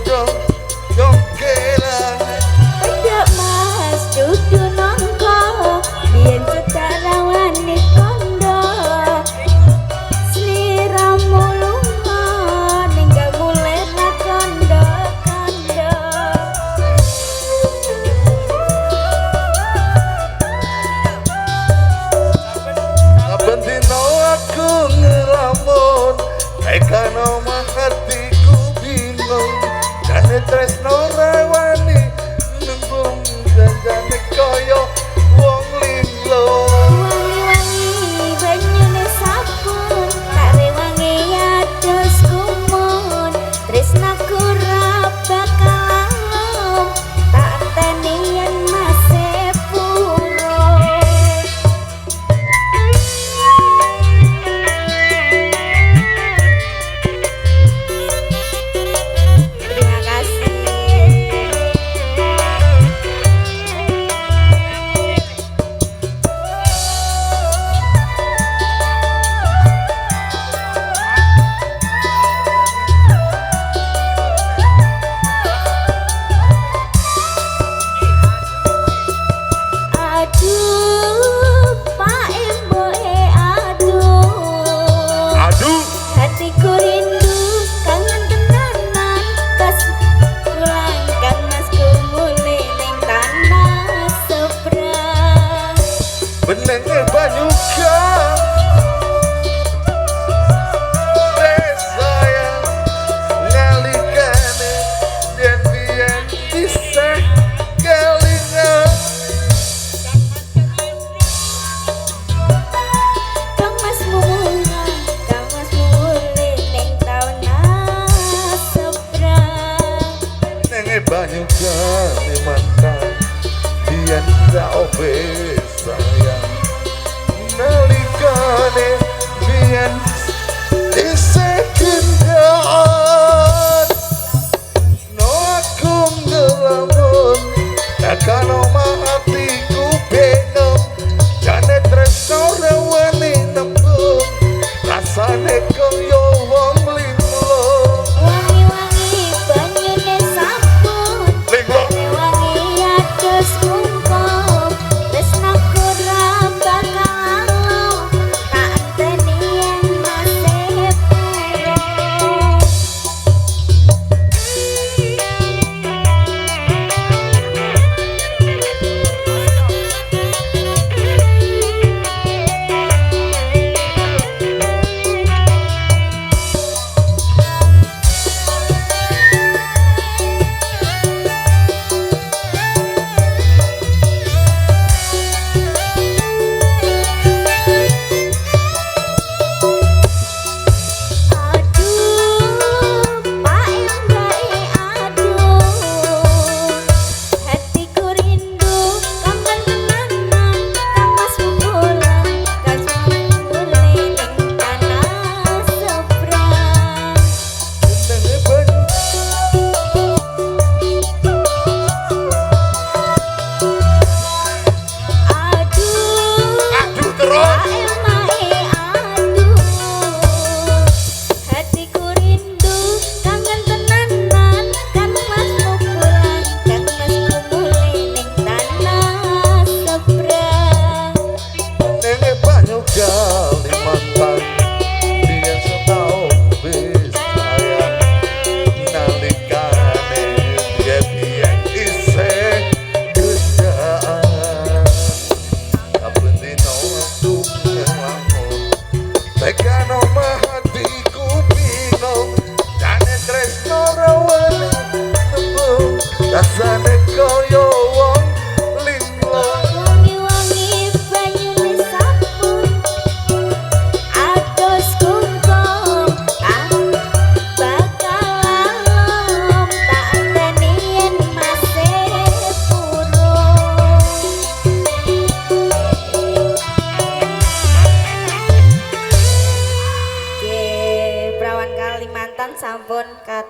podo jogelan Ojo mas dudu nongko biyen cedak rawani kondo sliramu lunga ninggal mulih kondo kondo saben dina aku ngelamun kano mah hatiku bingung jane tresno rawani nembung janjane kaya wong lilo wangi-wangi banyune sabun tak rewangi ados kumun tresnaku ra bakal alum tak anteni yen masih purun terima kasih. Aduh, Pak Emboe, aduh. aduh Hatiku rindu, kangen tenanan. Pas pulang kan masku mulih ning tanah seberang. benenge banyu kang sayang ngalikane yen biyen isih kelingan Kang Mas mulih, Kang Mas mulih ning tanah seberang. nenge banyu Kalimantan biyen tak obe sayang nalikane biyen isih gendaan no aku ngelamun tekan omah hatiku bingung jane tresno rewani nembung rasane kaya wong linglung Wangi-wangi banyune sabun linglung wangi ados kumpul tresnaku ra bakal alum tak anteni yen masih purun Aduh, Pak Emboe, aduh. Hatiku rindu, kangen tenanan. Kang Mas pulang, Kang Mas mulih ning tanah seberang. nenge banyu Aduh, aduh terus Mae, aduh. Hatiku rindu, kangen tenanan. Kang Mas pulang, Kang Mas mulih ning tanah seberang. nenge banyu Kalimantan biyen setau wis sayang nalikane biyen isih gendaan saben dina aku ngelamun tekan omah hatiku bingung jane tresno rawani nembung rasane kaya wong linglung Wangi-wangi banyune sabun ados kumpul tak bakal alum tak anteni yen masih purun. Perawan Kalimantan sampun kat